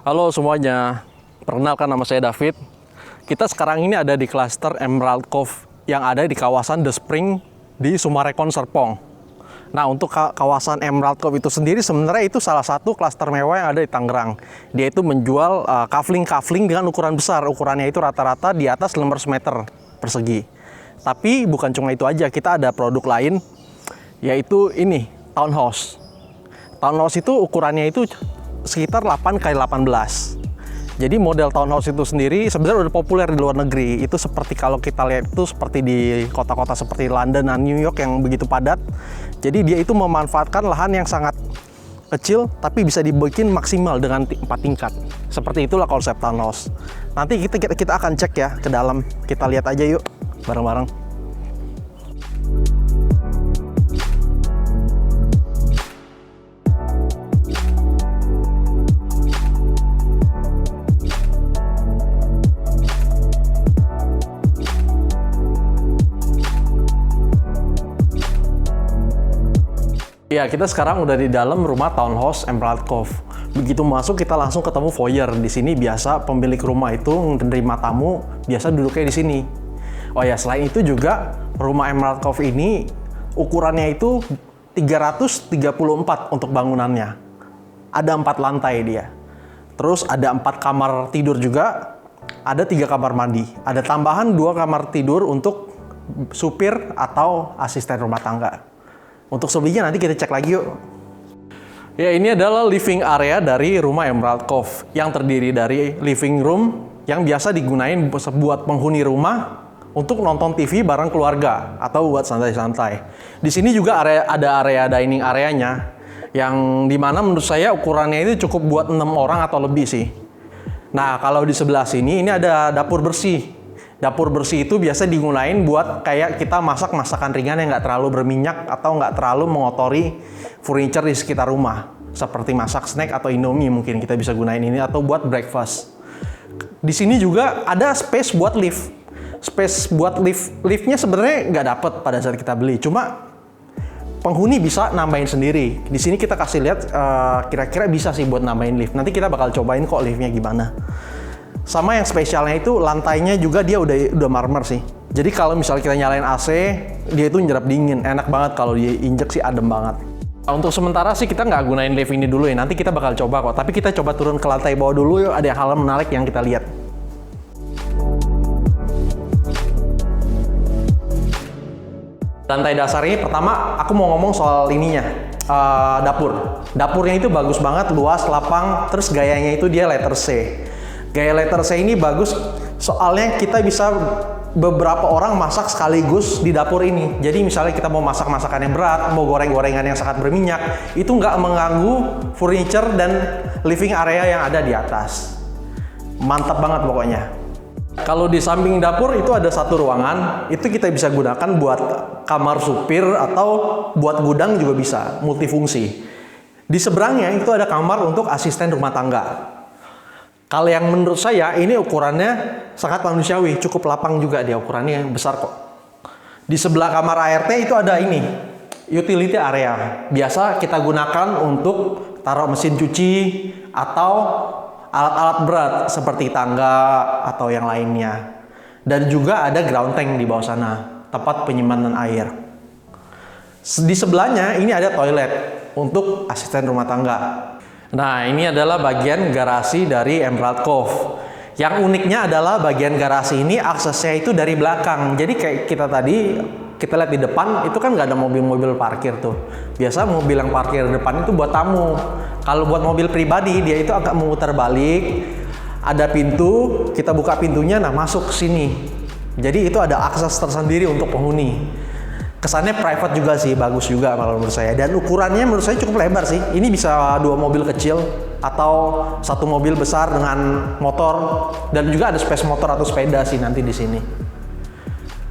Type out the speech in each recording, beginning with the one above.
Halo semuanya, perkenalkan nama saya David. Kita sekarang ini ada di klaster Emerald Cove yang ada di kawasan The Spring di Sumarekon, Serpong. Nah, untuk kawasan Emerald Cove itu sendiri sebenarnya itu salah satu klaster mewah yang ada di Tangerang. Dia itu menjual kafling dengan ukuran besar. Ukurannya itu rata-rata di atas 500 meter persegi. Tapi bukan cuma itu aja, kita ada produk lain, yaitu ini, townhouse. Townhouse itu ukurannya itu sekitar 8x18. Jadi model townhouse itu sendiri sebenarnya udah populer di luar negeri. Itu seperti kalau kita lihat itu seperti di kota-kota seperti London dan New York yang begitu padat. Jadi dia itu memanfaatkan lahan yang sangat kecil tapi bisa dibikin maksimal dengan 4 tingkat. Seperti itulah konsep townhouse. Nanti kita akan cek ya ke dalam. Kita lihat aja yuk bareng-bareng. Ya, kita sekarang udah di dalam rumah townhouse Emerald Cove. Begitu masuk kita langsung ketemu foyer. Di sini biasa pemilik rumah itu menerima tamu, biasa duduknya di sini. Oh ya, selain itu juga rumah Emerald Cove ini ukurannya itu 334 untuk bangunannya. Ada 4 lantai dia. Terus ada 4 kamar tidur juga, ada 3 kamar mandi. Ada tambahan 2 kamar tidur untuk supir atau asisten rumah tangga. Untuk selebihnya nanti kita cek lagi yuk. Ya, ini adalah living area dari rumah Emerald Cove yang terdiri dari living room yang biasa digunain buat penghuni rumah untuk nonton TV bareng keluarga atau buat santai-santai. Di sini juga ada area dining areanya yang dimana menurut saya ukurannya itu cukup buat 6 orang atau lebih sih. Nah, kalau di sebelah sini ini ada dapur bersih. Dapur bersih itu biasa digunain buat kayak kita masak masakan ringan yang nggak terlalu berminyak atau nggak terlalu mengotori furniture di sekitar rumah. Seperti masak snack atau Indomie mungkin kita bisa gunain ini atau buat breakfast. Di sini juga ada space buat lift. Space buat liftnya sebenarnya nggak dapet pada saat kita beli. Cuma penghuni bisa nambahin sendiri. Di sini kita kasih lihat kira-kira bisa sih buat nambahin lift. Nanti kita bakal cobain kok liftnya gimana. Sama yang spesialnya itu lantainya juga dia udah marmer sih. Jadi kalau misalnya kita nyalain AC, dia itu nyerap dingin. Enak banget kalau diinjek sih adem banget. Nah, untuk sementara sih kita nggak gunain lift ini dulu ya. Nanti kita bakal coba kok. Tapi kita coba turun ke lantai bawah dulu yuk. Ada hal menarik yang kita lihat. Lantai dasar ini pertama aku mau ngomong soal ininya. Dapur. Dapurnya itu bagus banget, luas, lapang. Terus gayanya itu dia letter C. Gaya letter C ini bagus soalnya kita bisa beberapa orang masak sekaligus di dapur ini. Jadi misalnya kita mau masak masakan yang berat, mau goreng-gorengan yang sangat berminyak, itu nggak mengganggu furniture dan living area yang ada di atas. Mantap banget pokoknya. Kalau di samping dapur itu ada satu ruangan, itu kita bisa gunakan buat kamar supir atau buat gudang juga bisa, multifungsi. Di seberangnya itu ada kamar untuk asisten rumah tangga. Kalau yang menurut saya ini ukurannya sangat manusiawi, cukup lapang juga dia, ukurannya besar kok. Di sebelah kamar ART itu ada ini, utility area. Biasa kita gunakan untuk taruh mesin cuci atau alat-alat berat seperti tangga atau yang lainnya. Dan juga ada ground tank di bawah sana, tempat penyimpanan air. Di sebelahnya ini ada toilet untuk asisten rumah tangga. Nah, ini adalah bagian garasi dari Emerald Cove. Yang uniknya adalah bagian garasi ini aksesnya itu dari belakang. Jadi kayak kita lihat di depan itu kan nggak ada mobil-mobil parkir tuh. Biasa mobil yang parkir di depan itu buat tamu. Kalau buat mobil pribadi dia itu agak memutar balik. Ada pintu, kita buka pintunya, nah masuk ke sini. Jadi itu ada akses tersendiri untuk penghuni. Kesannya private juga sih, bagus juga kalau menurut saya. Dan ukurannya menurut saya cukup lebar sih. Ini bisa 2 mobil kecil atau 1 mobil besar dengan motor. Dan juga ada space motor atau sepeda sih nanti di sini.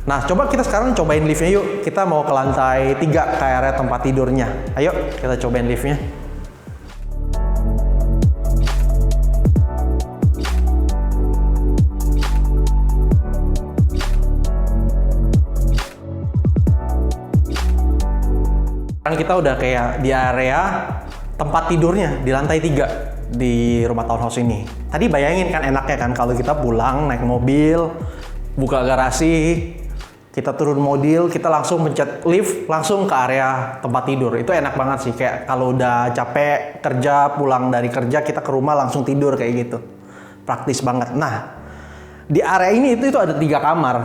Nah, coba kita sekarang cobain liftnya yuk. Kita mau ke lantai 3 ke area tempat tidurnya. Ayo kita cobain liftnya. Sekarang kita udah kayak di area tempat tidurnya di lantai 3. di rumah townhouse ini. Tadi bayangin kan enaknya kan kalau kita pulang naik mobil, buka garasi, kita turun mobil, kita langsung pencet lift, langsung ke area tempat tidur. Itu enak banget sih, kayak kalau udah capek kerja, pulang dari kerja, kita ke rumah langsung tidur kayak gitu. Praktis banget. Nah, di area ini itu ada 3 kamar.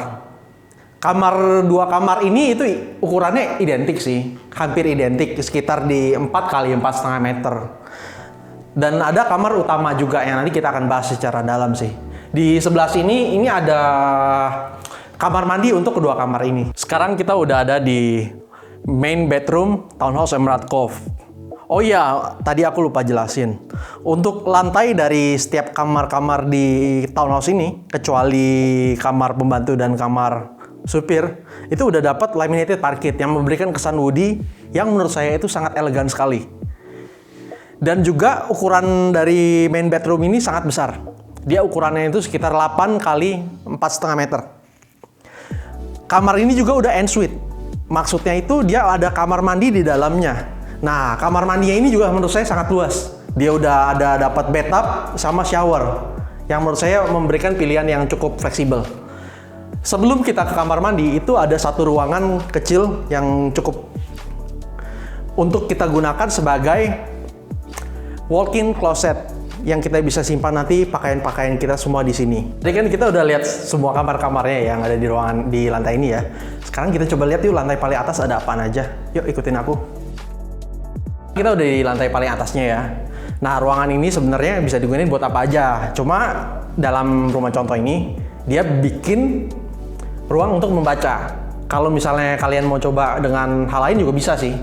Dua kamar ini itu ukurannya identik sih, hampir identik, sekitar di 4 kali 4,5 meter. Dan ada kamar utama juga yang nanti kita akan bahas secara dalam sih. Di sebelah sini ini ada kamar mandi untuk kedua kamar ini. Sekarang kita udah ada di main bedroom townhouse Emerald Cove. Oh iya, tadi aku lupa jelasin. Untuk lantai dari setiap kamar-kamar di townhouse ini, kecuali kamar pembantu dan kamar supir, itu udah dapat laminated parquet yang memberikan kesan woody yang menurut saya itu sangat elegan sekali. Dan juga ukuran dari main bedroom ini sangat besar. Dia ukurannya itu sekitar 8 kali 4,5 meter. Kamar ini juga udah ensuite. Maksudnya itu dia ada kamar mandi di dalamnya. Nah, kamar mandinya ini juga menurut saya sangat luas. Dia udah ada dapat bathtub sama shower yang menurut saya memberikan pilihan yang cukup fleksibel. Sebelum kita ke kamar mandi, itu ada satu ruangan kecil yang cukup untuk kita gunakan sebagai walk-in closet yang kita bisa simpan nanti pakaian-pakaian kita semua di sini. Jadi kan kita udah lihat semua kamar-kamarnya yang ada di ruangan di lantai ini ya. Sekarang kita coba lihat yuk lantai paling atas ada apaan aja. Yuk ikutin aku. Kita udah di lantai paling atasnya ya. Nah, ruangan ini sebenarnya bisa digunakan buat apa aja. Cuma dalam rumah contoh ini dia bikin ruang untuk membaca. Kalau misalnya kalian mau coba dengan hal lain juga bisa sih.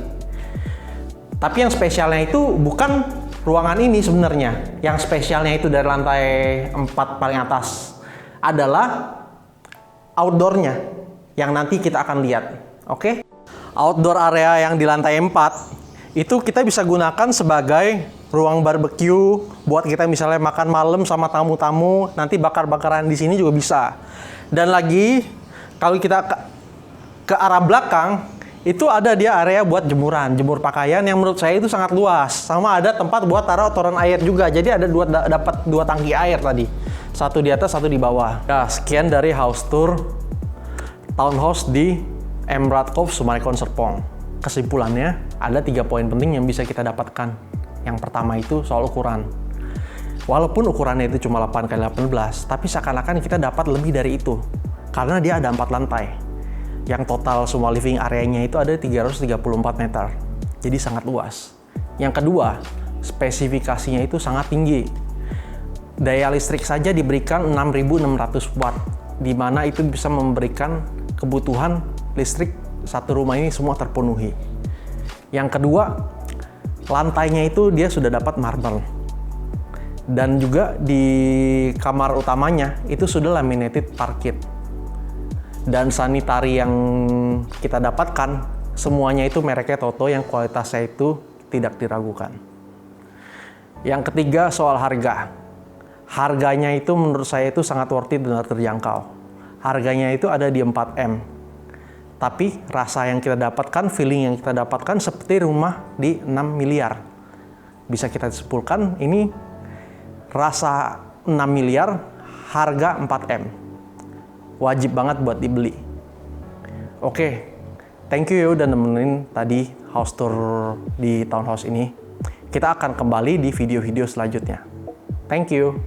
Tapi yang spesialnya itu bukan ruangan ini sebenarnya. Yang spesialnya itu dari lantai 4 paling atas adalah outdoornya yang nanti kita akan lihat. Oke? Outdoor area yang di lantai 4 itu kita bisa gunakan sebagai ruang barbecue buat kita misalnya makan malam sama tamu-tamu, nanti bakar-bakaran di sini juga bisa. Dan lagi kalau kita ke arah belakang itu ada dia area buat jemur pakaian yang menurut saya itu sangat luas. Sama ada tempat buat taruh toren air juga. Jadi ada dapat 2 tangki air tadi. Satu di atas, satu di bawah. Nah, sekian dari house tour townhouse di Emerald Cove, Summarecon Serpong. Kesimpulannya, ada 3 poin penting yang bisa kita dapatkan. Yang pertama itu soal ukuran. Walaupun ukurannya itu cuma 8 kali 18, tapi seakan-akan kita dapat lebih dari itu. Karena dia ada 4 lantai. Yang total semua living area-nya itu ada 334 meter. Jadi sangat luas. Yang kedua, spesifikasinya itu sangat tinggi. Daya listrik saja diberikan 6.600 watt, di mana itu bisa memberikan kebutuhan listrik satu rumah ini semua terpenuhi. Yang kedua, lantainya itu dia sudah dapat marble. Dan juga di kamar utamanya itu sudah laminated parquet. Dan sanitari yang kita dapatkan semuanya itu mereknya Toto yang kualitasnya itu tidak diragukan. Yang ketiga soal harga. Harganya itu menurut saya itu sangat worth it dan terjangkau. Harganya itu ada di 4M. Tapi rasa yang kita dapatkan, feeling yang kita dapatkan seperti rumah di 6 miliar. Bisa kita simpulkan ini rasa 6 miliar, harga 4M. Wajib banget buat dibeli. Oke, thank you ya udah nemenin tadi house tour di townhouse ini. Kita akan kembali di video-video selanjutnya. Thank you.